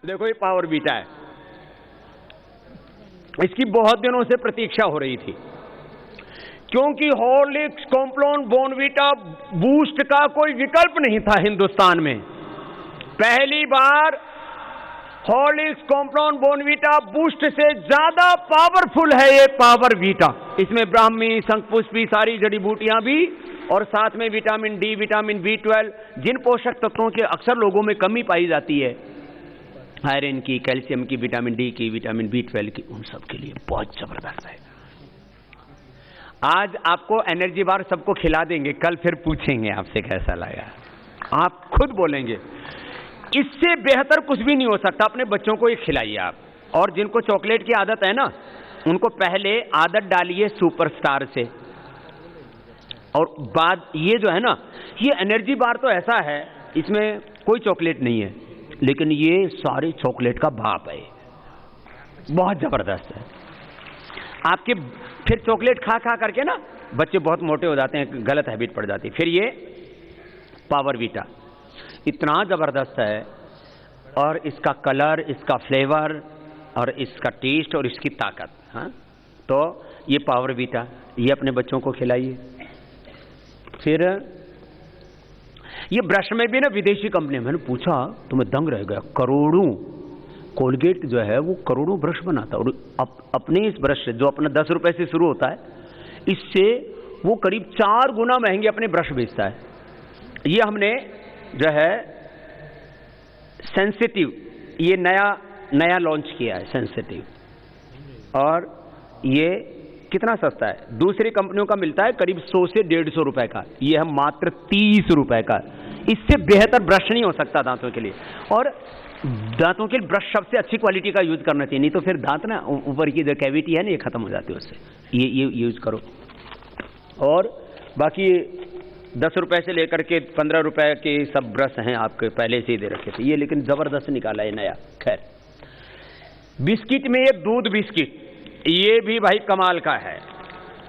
देखो ये power beta है, इसकी बहुत दिनों से प्रतीक्षा हो रही थी, क्योंकि हॉर्लिक्स, कॉम्प्लान, बॉर्नवीटा, बूस्ट का कोई विकल्प नहीं था हिंदुस्तान में। पहली बार हॉर्लिक्स, कॉम्प्लान, बॉर्नवीटा बूस्ट से ज्यादा पावरफुल है ये पावर बीटा। इसमें ब्राह्मी, शंखपुष्पी, सारी जड़ी बूटियां भी, और साथ में विटामिन डी, विटामिन B12, जिन पोषक तत्वों की अक्सर लोगों में कमी पाई जाती है, आयरन की, कैल्शियम की, विटामिन डी की, विटामिन B12 की, उन सब के लिए बहुत जबरदस्त है। आज आपको एनर्जी बार सबको खिला देंगे, कल फिर पूछेंगे आपसे कैसा लगा, आप खुद बोलेंगे इससे बेहतर कुछ भी नहीं हो सकता। अपने बच्चों को ये खिलाइए आप। और जिनको चॉकलेट की आदत है ना, उनको पहले आदत डालिए सुपरस्टार से, और बाद ये जो है ना, ये एनर्जी बार तो ऐसा है, इसमें कोई चॉकलेट नहीं है, लेकिन ये सारे चॉकलेट का बाप है, बहुत जबरदस्त है। आपके फिर चॉकलेट खा खा करके ना बच्चे बहुत मोटे हो जाते हैं, गलत हैबिट पड़ जाती है। फिर ये पावर बीटा इतना जबरदस्त है, और इसका कलर, इसका फ्लेवर, और इसका टेस्ट, और इसकी ताकत, हाँ, तो ये पावर बीटा, ये अपने बच्चों को खिलाइए। फिर ये ब्रश में भी ना विदेशी कंपनी, मैंने पूछा तो मैं दंग रह गया, करोड़ों, कोलगेट जो है वो करोड़ों ब्रश बनाता है, और अपने इस ब्रश से, जो अपना 10 रुपए से शुरू होता है, इससे वो करीब 4 गुना महंगे अपने ब्रश बेचता है। ये हमने जो है सेंसिटिव, ये नया लॉन्च किया है सेंसिटिव, और ये कितना सस्ता है, दूसरी कंपनियों का मिलता है करीब 100 से 150 रुपए का, ये है मात्र 30 रुपए का। इससे बेहतर ब्रश नहीं हो सकता दांतों के लिए, और दांतों के लिए ब्रश सबसे अच्छी क्वालिटी का यूज करना चाहिए, नहीं तो फिर दांत ना ऊपर की जो कैविटी है ना, ये खत्म हो जाती है उससे। ये यूज करो। और बाकी 10 रुपए से लेकर के 15 रुपए के सब ब्रश हैं आपके पहले से ही दे रखे थे, ये लेकिन जबरदस्त निकाला है नया। खैर, बिस्किट में ये दूध बिस्किट, ये भी भाई कमाल का है।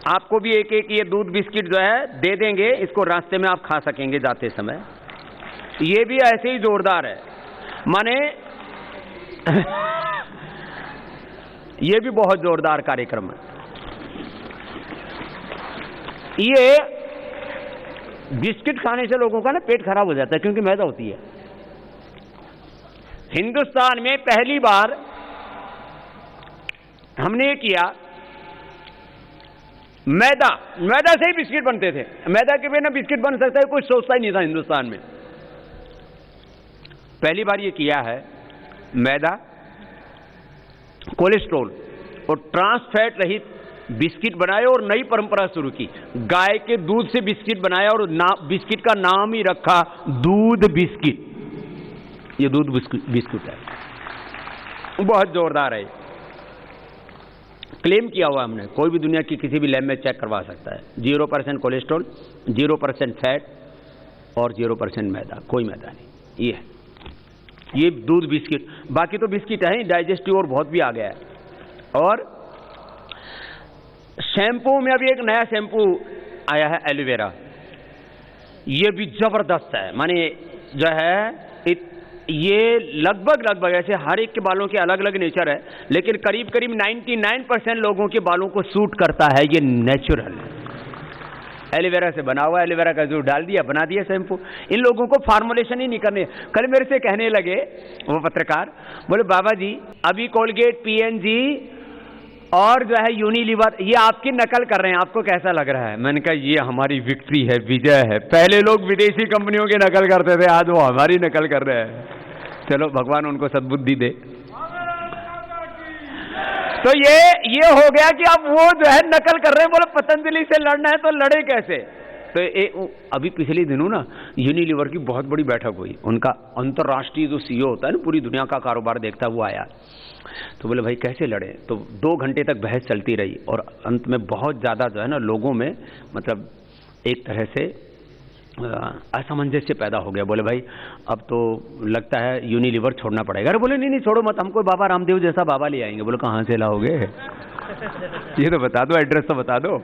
आपको भी एक एक ये दूध बिस्किट जो है दे देंगे, इसको रास्ते में आप खा सकेंगे जाते समय। ये भी ऐसे ही जोरदार है, माने ये भी बहुत जोरदार कार्यक्रम है। ये बिस्किट खाने से लोगों का ना पेट खराब हो जाता है, क्योंकि मैदा होती है। हिंदुस्तान में पहली बार हमने ये किया, मैदा से ही बिस्किट बनते थे। मैदा के बिना बिस्किट बन सकता है, कोई सोचता ही नहीं था हिंदुस्तान में। पहली बार ये किया है, मैदा, कोलेस्ट्रॉल और ट्रांस फैट रहित बिस्किट बनाए, और नई परंपरा शुरू की, गाय के दूध से बिस्किट बनाया, और बिस्किट का नाम ही रखा दूध बिस्किट। ये दूध बिस्किट है, बहुत जोरदार है। क्लेम किया हुआ हमने, कोई भी दुनिया की किसी भी लैब में चेक करवा सकता है। 0% कोलेस्ट्रॉल, 0% फैट और 0% मैदा, कोई मैदा नहीं। ये दूध बिस्किट, बाकी तो बिस्किट है, डाइजेस्टिव और बहुत भी आ गया है। और शैम्पू में अभी एक नया शैम्पू आया है, एलोवेरा, ये भी जबरदस्त है। माने जो है ये लगभग ऐसे हर एक के बालों के अलग अलग नेचर है, लेकिन करीब 99% लोगों के बालों को सूट करता है। ये नेचुरल एलोवेरा से बना हुआ, एलोवेरा का जूस डाल दिया, बना दिया शैम्पू। इन लोगों को फार्मुलेशन ही नहीं करने। कल मेरे से कहने लगे वो पत्रकार, बोले बाबा जी अभी कोलगेट, PNG और जो है यूनिलीवर, ये आपकी नकल कर रहे हैं, आपको कैसा लग रहा है? मैंने कहा ये हमारी विक्ट्री है, विजय है। पहले लोग विदेशी कंपनियों की नकल करते थे, आज वो हमारी नकल कर रहे हैं। चलो भगवान उनको सद्बुद्धि दे। तो ये हो गया कि अब वो जो है नकल कर रहे हैं। बोले पतंजलि से लड़ना है तो लड़े कैसे? तो अभी पिछले दिनों ना यूनिलीवर की बहुत बड़ी बैठक हुई, उनका अंतर्राष्ट्रीय जो CEO होता है ना, पूरी दुनिया का कारोबार देखता है, वो आया। तो बोले भाई कैसे लड़े? तो 2 घंटे तक बहस चलती रही, और अंत में बहुत ज़्यादा जो है ना लोगों में मतलब एक तरह से असमंजस्य पैदा हो गया। बोले भाई अब तो लगता है यूनिलीवर छोड़ना पड़ेगा। अरे बोले नहीं छोड़ो मत, हमको बाबा रामदेव जैसा बाबा ले आएंगे। बोले कहाँ से लाओगे? ये तो बता दो, एड्रेस तो बता दो।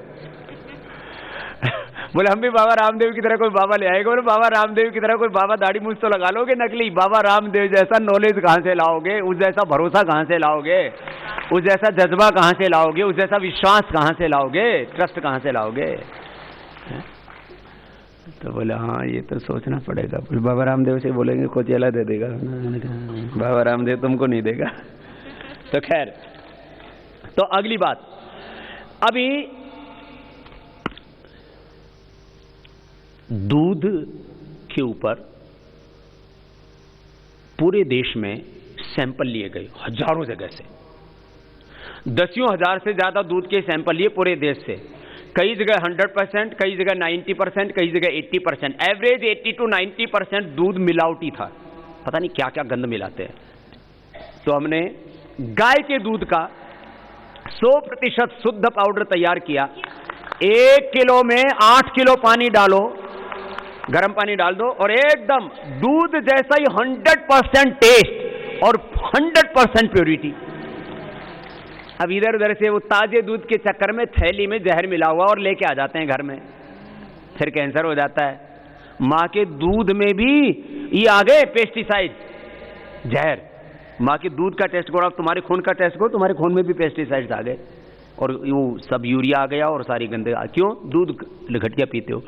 बोले हम भी बाबा रामदेव की तरह कोई बाबा ले आएगा। बोले बाबा रामदेव की तरह कोई बाबा दाढ़ी मूंछ तो लगा लोगे नकली, बाबा रामदेव जैसा नॉलेज कहाँ से लाओगे, उस जैसा भरोसा कहाँ से लाओगे, उस जैसा जज्बा कहाँ से लाओगे, उस जैसा विश्वास कहाँ से लाओगे, ट्रस्ट कहाँ से लाओगे। तो बोले हाँ ये तो सोचना पड़ेगा। बोले बाबा रामदेव से बोलेंगे कोचेला दे देगा, बाबा रामदेव तुमको नहीं देगा। तो खैर, तो अगली बात, अभी दूध के ऊपर पूरे देश में सैंपल लिए गए, हजारों जगह से, दसियों हजार से ज्यादा दूध के सैंपल लिए पूरे देश से। कई जगह 100%, कई जगह 90%, कई जगह 80%, एवरेज 80 to 90% दूध मिलावटी था। पता नहीं क्या क्या गंद मिलाते हैं। तो हमने गाय के दूध का 100% शुद्ध पाउडर तैयार किया। 1 किलो में 8 किलो पानी डालो, गर्म पानी डाल दो, और एकदम दूध जैसा ही 100% टेस्ट और 100% प्योरिटी। अब इधर उधर से वो ताजे दूध के चक्कर में थैली में जहर मिला हुआ और लेके आ जाते हैं घर में, फिर कैंसर हो जाता है। मां के दूध में भी ये आ गए पेस्टिसाइड, जहर। मां के दूध का टेस्ट करो, तुम्हारे खून का टेस्ट करो, तुम्हारे खून में भी पेस्टिसाइड्स आ गए, और वो सब यूरिया आ गया और सारी गंदे। क्यों? दूध घटिया पीते हो।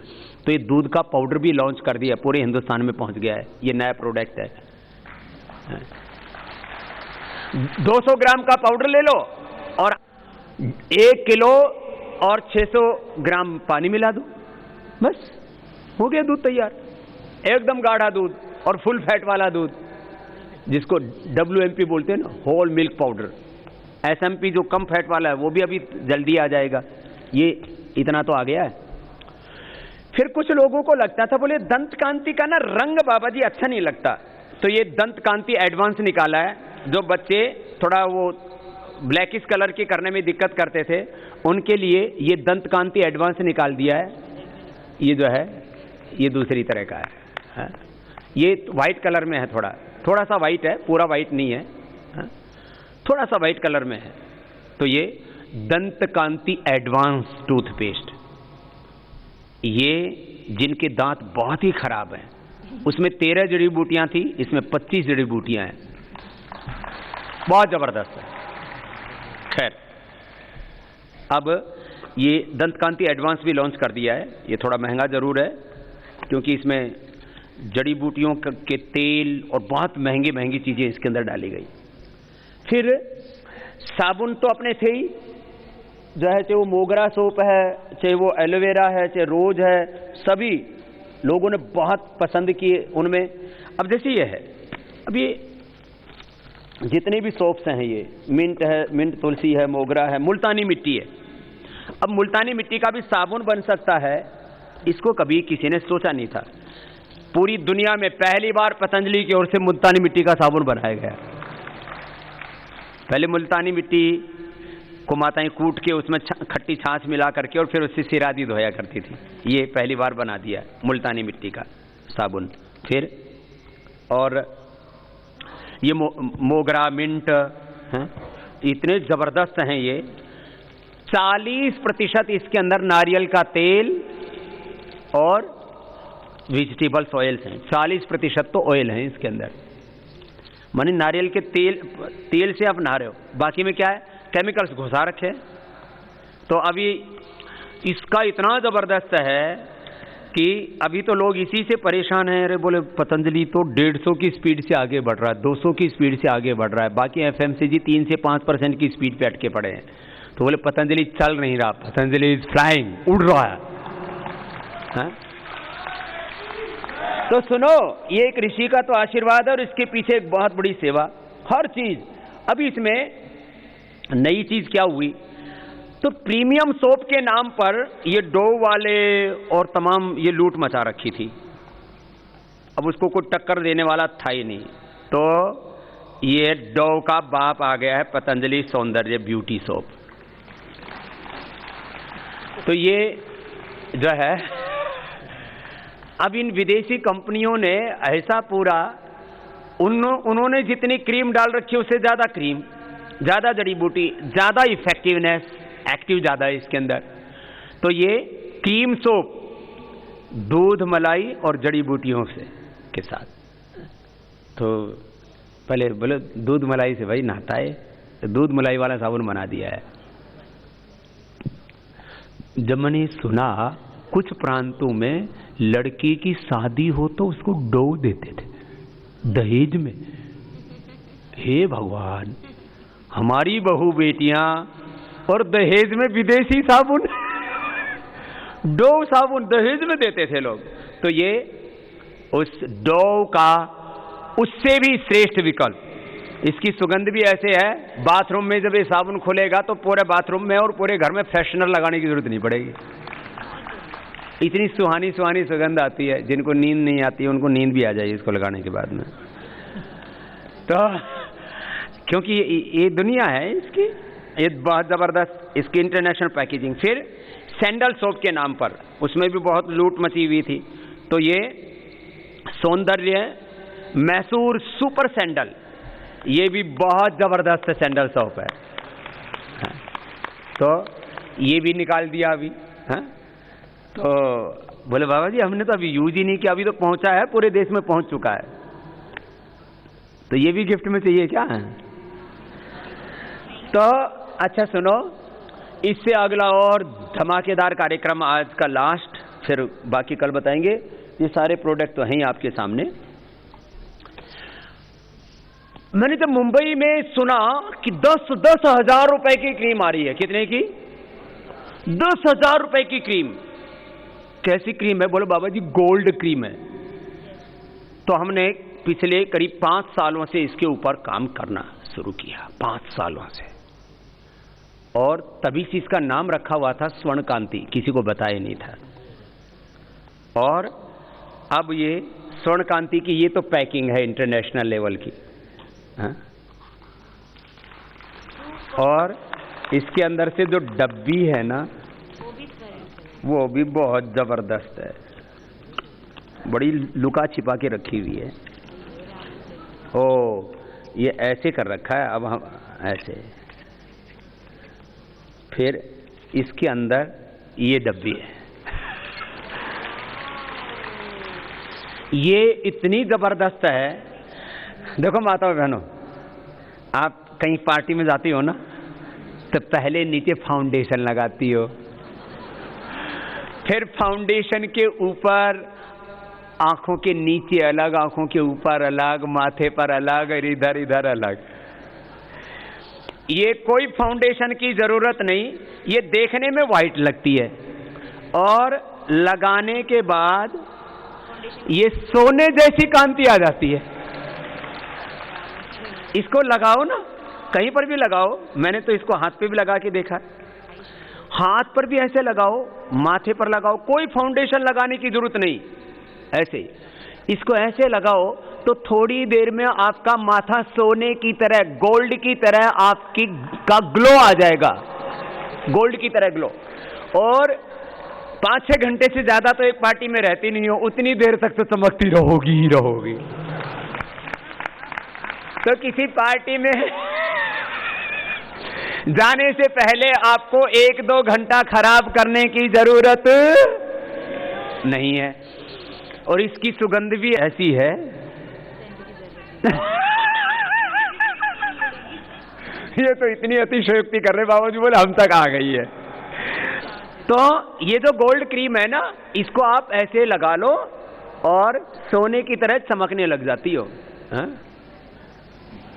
तो ये दूध का पाउडर भी लॉन्च कर दिया, पूरे हिंदुस्तान में पहुंच गया है, ये नया प्रोडक्ट है। 200 ग्राम का पाउडर ले लो और 1 किलो और 600 ग्राम पानी मिला दो, बस हो गया दूध तैयार। एकदम गाढ़ा दूध और फुल फैट वाला दूध, जिसको WMP बोलते हैं ना, होल मिल्क पाउडर। SMP जो कम फैट वाला है वो भी अभी जल्दी आ जाएगा। ये इतना तो आ गया है। फिर कुछ लोगों को लगता था, बोले दंत कांति का ना रंग बाबा जी अच्छा नहीं लगता, तो ये दंत कांति एडवांस निकाला है। जो बच्चे थोड़ा वो ब्लैकिश कलर के करने में दिक्कत करते थे, उनके लिए ये दंत कांति एडवांस निकाल दिया है। ये जो है ये दूसरी तरह का है। ये वाइट कलर में है, थोड़ा सा वाइट है, पूरा वाइट नहीं है, थोड़ा सा वाइट कलर में है। तो ये दंत कांति एडवांस टूथपेस्ट, ये जिनके दांत बहुत ही खराब हैं, उसमें 13 जड़ी बूटियां थी, इसमें 25 जड़ी बूटियां हैं, बहुत जबरदस्त है। खैर, अब ये दंत कांति एडवांस भी लॉन्च कर दिया है। ये थोड़ा महंगा जरूर है, क्योंकि इसमें जड़ी बूटियों के तेल और बहुत महंगी महंगी चीजें इसके अंदर डाली गई। फिर साबुन तो अपने थे ही, जो है, चाहे वो मोगरा सोप है, चाहे वो एलोवेरा है, चाहे रोज है, सभी लोगों ने बहुत पसंद किए उनमें। अब जैसे ये है, अब ये जितने भी सोप्स हैं, ये मिंट है, मिंट तुलसी है, मोगरा है, मुल्तानी मिट्टी है। अब मुल्तानी मिट्टी का भी साबुन बन सकता है, इसको कभी किसी ने सोचा नहीं था। पूरी दुनिया में पहली बार पतंजलि की ओर से मुल्तानी मिट्टी का साबुन बनाया गया। पहले मुल्तानी मिट्टी को माताएं कूट के उसमें खट्टी छाछ मिला करके और फिर उससे सिर आदि धोया करती थी। ये पहली बार बना दिया मुल्तानी मिट्टी का साबुन। फिर और ये मोगरा, मिंट हैं, इतने जबरदस्त हैं ये। 40% इसके अंदर नारियल का तेल और वेजिटेबल्स ऑयल्स हैं। 40% तो ऑयल हैं इसके अंदर, माने नारियल के तेल से आप नहा रहे हो, बाकी में क्या है, केमिकल्स घुसा रखे। तो अभी इसका इतना जबरदस्त है कि अभी तो लोग इसी से परेशान हैं। अरे बोले पतंजलि तो 150 की स्पीड से आगे बढ़ रहा है, 200 की स्पीड से आगे बढ़ रहा है, बाकी FMCG 3 से 5% की स्पीड पे अटके पड़े हैं। तो बोले पतंजलि चल नहीं रहा, पतंजलि इज फ्लाइंग, उड़ रहा है। तो सुनो, ये एक ऋषि का तो आशीर्वाद है और इसके पीछे एक बहुत बड़ी सेवा, हर चीज। अभी इसमें नई चीज क्या हुई, तो प्रीमियम सोप के नाम पर ये डोव वाले और तमाम ये लूट मचा रखी थी। अब उसको कोई टक्कर देने वाला था ही नहीं, तो ये डोव का बाप आ गया है पतंजलि सौंदर्य ब्यूटी सोप। तो ये जो है, अब इन विदेशी कंपनियों ने ऐसा पूरा, उन्होंने जितनी क्रीम डाल रखी है उससे ज्यादा क्रीम, ज्यादा जड़ी बूटी, ज्यादा इफेक्टिवनेस, एक्टिव ज्यादा है इसके अंदर। तो ये क्रीम सोप दूध मलाई और जड़ी बूटियों से के साथ। तो पहले बोले दूध मलाई से भाई नहाता है, तो दूध मलाई वाला साबुन बना दिया है। जब मैंने सुना कुछ प्रांतों में लड़की की शादी हो तो उसको डो देते थे दहेज में। हे भगवान, हमारी बहू बेटियां और दहेज में विदेशी साबुन डो साबुन दहेज में देते थे लोग। तो ये उस डो का उससे भी श्रेष्ठ विकल्प। इसकी सुगंध भी ऐसे है, बाथरूम में जब ये साबुन खुलेगा तो पूरे बाथरूम में और पूरे घर में फ्रेशनर लगाने की जरूरत नहीं पड़ेगी। इतनी सुहानी सुहानी सुगंध आती है, जिनको नींद नहीं आती है उनको नींद भी आ जाएगी इसको लगाने के बाद में। तो क्योंकि ये दुनिया है इसकी, ये बहुत जबरदस्त इसकी इंटरनेशनल पैकेजिंग। फिर सैंडल सोप के नाम पर उसमें भी बहुत लूट मची हुई थी। तो ये सौंदर्य मैसूर सुपर सैंडल, ये भी बहुत जबरदस्त सैंडल सोप है। तो ये भी निकाल दिया अभी। तो बोले बाबा जी हमने तो अभी यूज ही नहीं किया, अभी तो पहुंचा है, पूरे देश में पहुंच चुका है, तो ये भी गिफ्ट में चाहिए क्या? तो अच्छा सुनो, इससे अगला और धमाकेदार कार्यक्रम आज का लास्ट, फिर बाकी कल बताएंगे। ये सारे प्रोडक्ट तो हैं आपके सामने। मैंने जब मुंबई में सुना कि 10,000 रुपए की क्रीम आ रही है। कितने की? 10,000 रुपए की क्रीम। कैसी क्रीम है? बोलो बाबा जी गोल्ड क्रीम है। तो हमने पिछले करीब 5 सालों से इसके ऊपर काम करना शुरू किया, 5 सालों से। और तभी से इसका नाम रखा हुआ था स्वर्ण कांति, किसी को बताया नहीं था। और अब ये स्वर्ण कांति की ये तो पैकिंग है इंटरनेशनल लेवल की। और इसके अंदर से जो डब्बी है ना वो भी बहुत जबरदस्त है, बड़ी लुका छिपा के रखी हुई है। ओ ये ऐसे कर रखा है, अब हम ऐसे, फिर इसके अंदर ये डब्बी है। ये इतनी जबरदस्त है। देखो माता बहनों, आप कहीं पार्टी में जाती हो ना तो पहले नीचे फाउंडेशन लगाती हो, फिर फाउंडेशन के ऊपर आंखों के नीचे अलग, आंखों के ऊपर अलग, माथे पर अलग और इधर इधर अलग। ये कोई फाउंडेशन की जरूरत नहीं, ये देखने में व्हाइट लगती है और लगाने के बाद ये सोने जैसी कांति आ जाती है। इसको लगाओ ना, कहीं पर भी लगाओ, मैंने तो इसको हाथ पे भी लगा के देखा, हाथ पर भी ऐसे लगाओ, माथे पर लगाओ, कोई फाउंडेशन लगाने की जरूरत नहीं। ऐसे इसको ऐसे लगाओ तो थोड़ी देर में आपका माथा सोने की तरह, गोल्ड की तरह आपकी का ग्लो आ जाएगा, गोल्ड की तरह ग्लो। और 5-6 घंटे से ज्यादा तो एक पार्टी में रहती नहीं हो, उतनी देर तक तो चमकती रहोगी ही रहोगी। तो किसी पार्टी में जाने से पहले आपको 1-2 घंटा खराब करने की जरूरत नहीं है। और इसकी सुगंध भी ऐसी है ये तो इतनी अतिशयोक्ति कर रहे बाबा जी, बोले हम तक आ गई है। तो ये जो गोल्ड क्रीम है ना, इसको आप ऐसे लगा लो और सोने की तरह चमकने लग जाती हो।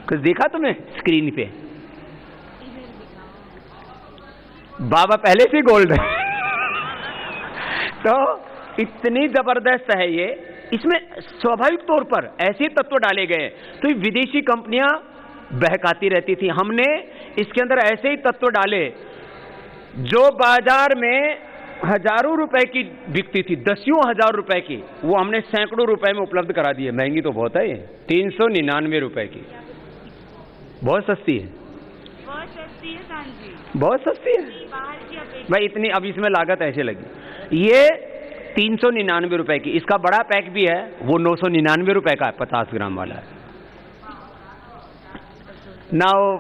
कुछ देखा तुम्हें स्क्रीन पे? बाबा पहले से गोल्ड है तो इतनी जबरदस्त है ये। इसमें स्वाभाविक तौर पर ऐसे तत्व डाले गए, तो विदेशी कंपनियां बहकाती रहती थी। हमने इसके अंदर ऐसे ही तत्व डाले जो बाजार में हजारों रुपए की बिकती थी, 10,000 रुपए की, वो हमने सैकड़ों रुपए में उपलब्ध करा दी है। महंगी तो बहुत है ये, 399 रुपए की, बहुत सस्ती है, बहुत सस्ती है सांझी, बहुत सस्ती है भाई। इतनी अब इसमें लागत ऐसे लगी। ये 399 रुपए की, इसका बड़ा पैक भी है, वो 999 रुपए का है, 50 ग्राम वाला है। नाउ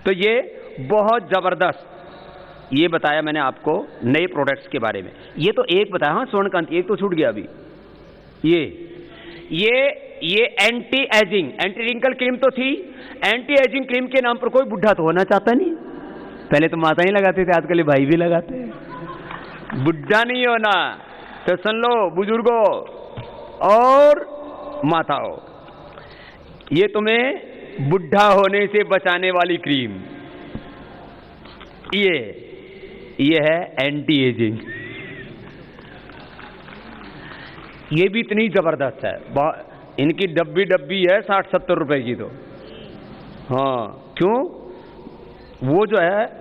तो ये बहुत जबरदस्त ये बताया मैंने आपको नए प्रोडक्ट्स के बारे में। ये तो एक बताया, हाँ स्वर्णकांति, एक तो छूट गया अभी। ये anti ageing, anti wrinkle cream तो थी, एंटी एजिंग क्रीम के नाम पर कोई बुढ़ा तो होना चाहता नहीं। पहले तो माता ही लगाते थे, आजकल भाई भी लगाते हैं। बुढ़ा नहीं होना तो सुन लो बुजुर्गों और माताओं, ये तुम्हें बुढ़ा होने से बचाने वाली क्रीम, ये है एंटी एजिंग। ये भी इतनी जबरदस्त है, इनकी डब्बी है 60-70 रुपए की। तो हाँ, क्यों? वो जो है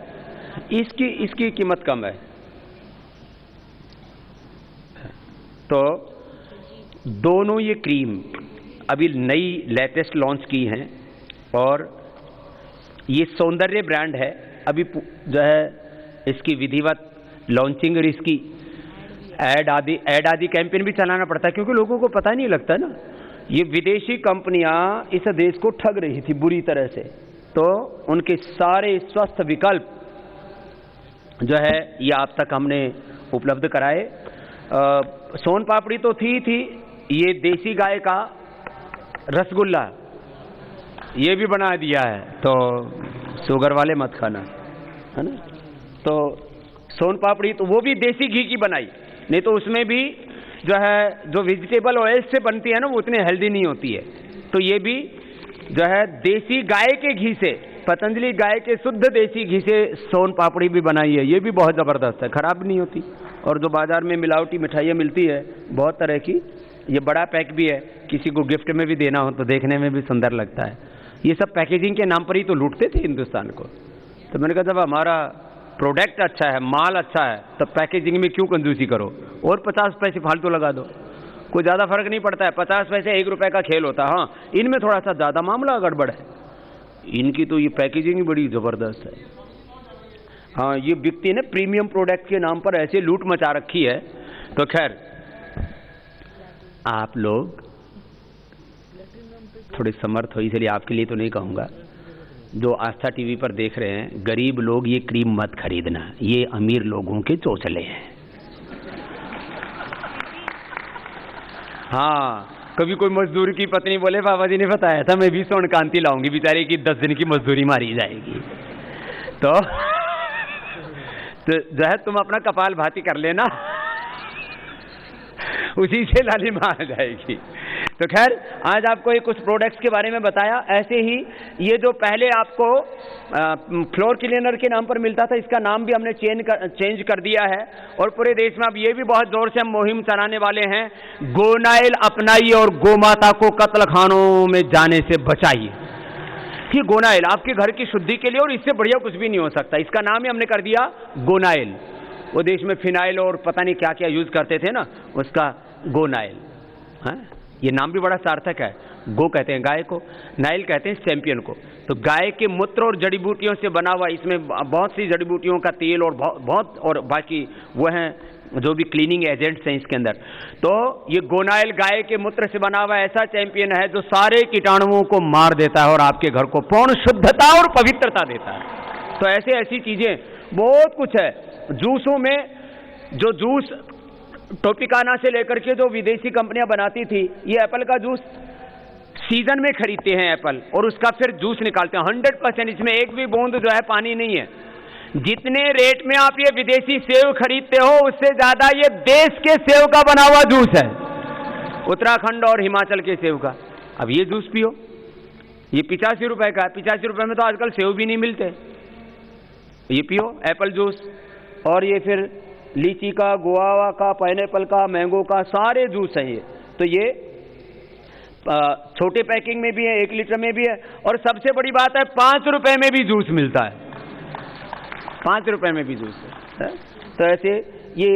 इसकी कीमत कम है। तो दोनों ये क्रीम अभी नई लेटेस्ट लॉन्च की हैं और ये सौंदर्य ब्रांड है। अभी जो है इसकी विधिवत लॉन्चिंग और इसकी ऐड आदि कैंपेन भी चलाना पड़ता है, क्योंकि लोगों को पता नहीं लगता ना। ये विदेशी कंपनियां इस देश को ठग रही थी बुरी तरह से, तो उनके सारे स्वस्थ विकल्प जो है ये आप तक हमने उपलब्ध कराए। सोन पापड़ी तो थी, ये देसी गाय का रसगुल्ला ये भी बना दिया है, तो शुगर वाले मत खाना, है ना। तो सोन पापड़ी तो वो भी देसी घी की बनाई, नहीं तो उसमें भी जो है जो वेजिटेबल ऑयल से बनती है ना, वो उतनी हेल्दी नहीं होती है। तो ये भी जो है देसी गाय के घी से, पतंजलि गाय के शुद्ध देसी घी से सोन पापड़ी भी बनाई है। ये भी बहुत ज़बरदस्त है, खराब नहीं होती। और जो बाजार में मिलावटी मिठाइयाँ मिलती है बहुत तरह की, ये बड़ा पैक भी है, किसी को गिफ्ट में भी देना हो तो देखने में भी सुंदर लगता है। ये सब पैकेजिंग के नाम पर ही तो लूटते थे हिंदुस्तान को। तो मैंने कहा जब हमारा प्रोडक्ट अच्छा है, माल अच्छा है, तो पैकेजिंग में क्यों कंजूसी करो और 50 पैसे फालतू लगा दो, कोई ज़्यादा फर्क नहीं पड़ता है। 50 पैसे 1 रुपए का खेल होता है। हाँ, इनमें थोड़ा सा ज़्यादा मामला गड़बड़ है, इनकी तो ये पैकेजिंग ही बड़ी ज़बरदस्त है। हाँ, ये बिकती है ना प्रीमियम प्रोडक्ट के नाम पर, ऐसे लूट मचा रखी है। तो खैर आप लोग थोड़े समर्थ हो, इसलिए आपके लिए तो नहीं कहूँगा, जो आस्था टीवी पर देख रहे हैं, गरीब लोग ये क्रीम मत खरीदना, ये अमीर लोगों के चोचले हैं। हाँ, कभी कोई मजदूर की पत्नी बोले बाबा जी ने बताया था मैं भी स्वर्णकांति लाऊंगी, बेचारे की 10 दिन की मजदूरी मारी जाएगी। तो जो है तुम अपना कपाल भाती कर लेना, उसी से लालिमा आ जाएगी। तो खैर आज आपको ये कुछ प्रोडक्ट्स के बारे में बताया। ऐसे ही ये जो पहले आपको फ्लोर क्लीनर के नाम पर मिलता था, इसका नाम भी हमने चेंज कर दिया है। और पूरे देश में अब ये भी बहुत जोर से हम मुहिम चलाने वाले हैं, गोनाइल अपनाइए और गोमाता को कत्ल खानों में जाने से बचाइए। ये गोनाइल आपके घर की शुद्धि के लिए, और इससे बढ़िया कुछ भी नहीं हो सकता। इसका नाम ही हमने कर दिया गोनाइल। वो देश में फिनाइल और पता नहीं क्या क्या यूज करते थे ना, उसका गोनाइल। हाँ, ये नाम भी बड़ा सार्थक है। गो कहते हैं गाय को, नाइल कहते हैं चैंपियन को। तो गाय के मूत्र और जड़ी बूटियों से बना हुआ, इसमें बहुत सी जड़ी बूटियों का तेल और बहुत और बाकी वो हैं जो भी क्लीनिंग एजेंट्स हैं इसके अंदर। तो ये गोनाइल गाय के मूत्र से बना हुआ ऐसा चैंपियन है जो सारे कीटाणुओं को मार देता है और आपके घर को पूर्ण शुद्धता और पवित्रता देता है। तो ऐसी चीजें बहुत कुछ है। जूसों में जो जूस टोपिकाना से लेकर के जो विदेशी कंपनियां बनाती थी, ये एप्पल का जूस सीजन में खरीदते हैं एप्पल और उसका फिर जूस निकालते हैं 100%। इसमें एक भी बूंद जो है पानी नहीं है। जितने रेट में आप ये विदेशी सेव खरीदते हो, उससे ज्यादा ये देश के सेव का बना हुआ जूस है, उत्तराखंड और हिमाचल के सेव का। अब ये जूस पियो, ये 85 रुपए का है। 85 रुपए में तो आजकल सेव भी नहीं मिलते। ये पियो एप्पल जूस, और ये फिर लीची का, गुआवा का, पाइनएप्पल का, मैंगो का, सारे जूस हैं ये। तो ये छोटे पैकिंग में भी है, 1 लीटर में भी है, और सबसे बड़ी बात है 5 रुपए में भी जूस मिलता है। 5 रुपए में भी जूस है। तो ऐसे ये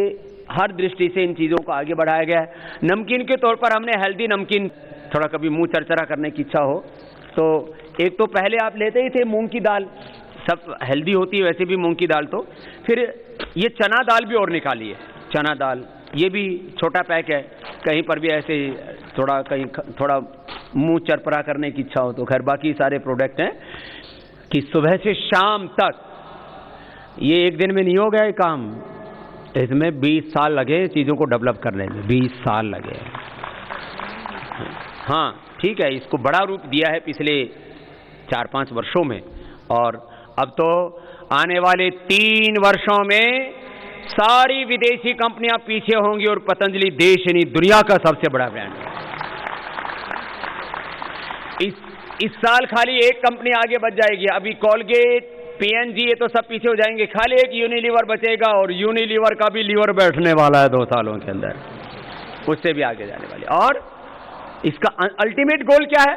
हर दृष्टि से इन चीज़ों को आगे बढ़ाया गया है। नमकीन के तौर पर हमने हेल्दी नमकीन, थोड़ा कभी मुंह चरचरा करने की इच्छा हो तो एक तो पहले आप लेते ही थे मूंग की दाल, सब हेल्दी होती है वैसे भी मूंग की दाल। तो फिर ये चना दाल भी और निकाली है, चना दाल, ये भी छोटा पैक है। कहीं पर भी ऐसे थोड़ा मुंह चरपरा करने की इच्छा हो तो। खैर बाकी सारे प्रोडक्ट हैं कि सुबह से शाम तक ये एक दिन में नहीं हो गया ये काम, इसमें 20 साल लगे चीज़ों को डेवलप करने में, 20 साल लगे। हाँ ठीक है, इसको बड़ा रूप दिया है पिछले 4-5 वर्षों में, और अब तो आने वाले 3 वर्षों में सारी विदेशी कंपनियां पीछे होंगी और पतंजलि देश यानी दुनिया का सबसे बड़ा ब्रांड है। इस साल खाली एक कंपनी आगे बढ़ जाएगी, अभी कॉलगेट, पीएनजी, ये तो सब पीछे हो जाएंगे, खाली एक यूनिलीवर बचेगा, और यूनिलीवर का भी लीवर बैठने वाला है 2 सालों के अंदर, उससे भी आगे जाने वाले। और इसका अल्टीमेट गोल क्या है?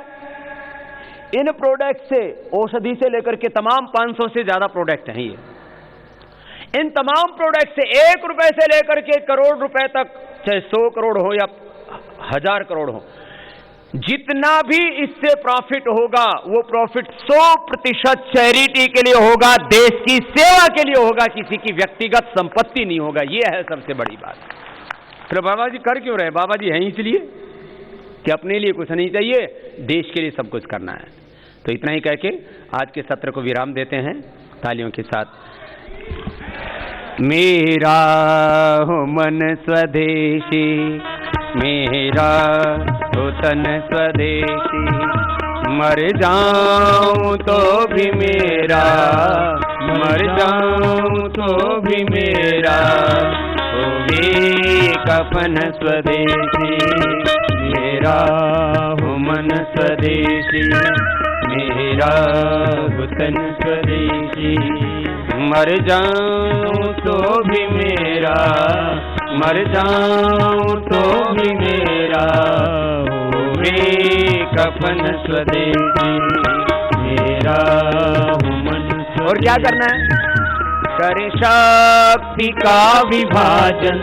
इन प्रोडक्ट से, औषधि से लेकर के तमाम 500 से ज्यादा प्रोडक्ट हैं ये, इन तमाम प्रोडक्ट से 1 रुपए से लेकर के करोड़ रुपए तक, चाहे 100 करोड़ हो या 1000 करोड़ हो, जितना भी इससे प्रॉफिट होगा वो प्रॉफिट 100% चैरिटी के लिए होगा, देश की सेवा के लिए होगा, किसी की व्यक्तिगत संपत्ति नहीं होगा। ये है सबसे बड़ी बात। फिर बाबा जी कर क्यों रहे? बाबा जी हैं इसलिए कि अपने लिए कुछ नहीं चाहिए, देश के लिए सब कुछ करना है। तो इतना ही कह के आज के सत्र को विराम देते हैं तालियों के साथ। मेरा हो मन स्वदेशी, मेरा हो तन स्वदेशी, मर जाऊं तो भी मेरा, मर जाऊं तो भी मेरा, होवे कफन स्वदेशी, मेरा हो मन स्वदेशी, मेरा हो तन स्वदेशी, मर जाऊं तो भी मेरा, मर जाऊं तो भी मेरा, होवे कफन स्वदेशी, मेरा हो मन स्वदेशी। और क्या करना है? करे शक्ति का विभाजन,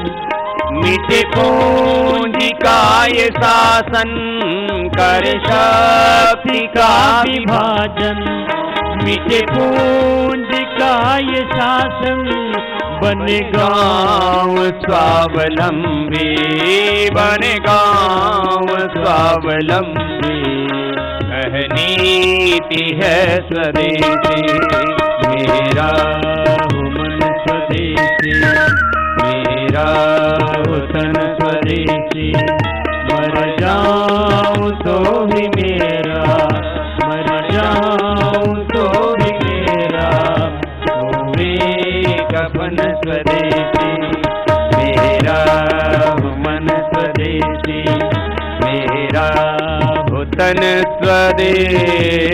मिटे पूंजी का ये शासन, करे शक्ति का विभाजन, मिटे पूंजी का ये शासन, बने गाँव स्वावलंबी, बने गाँव स्वावलंबी, नीति है स्वदेशी, मेरा हो मन स्वदेशी, मेरा हो तन स्वदेशी, मर जाऊं तो भी मेरा, मर जाऊं तो भी मेरा, होवे कफन स्वदेशी, मेरा हो मन स्वदेशी, मेरा हो तन स्वदेशी।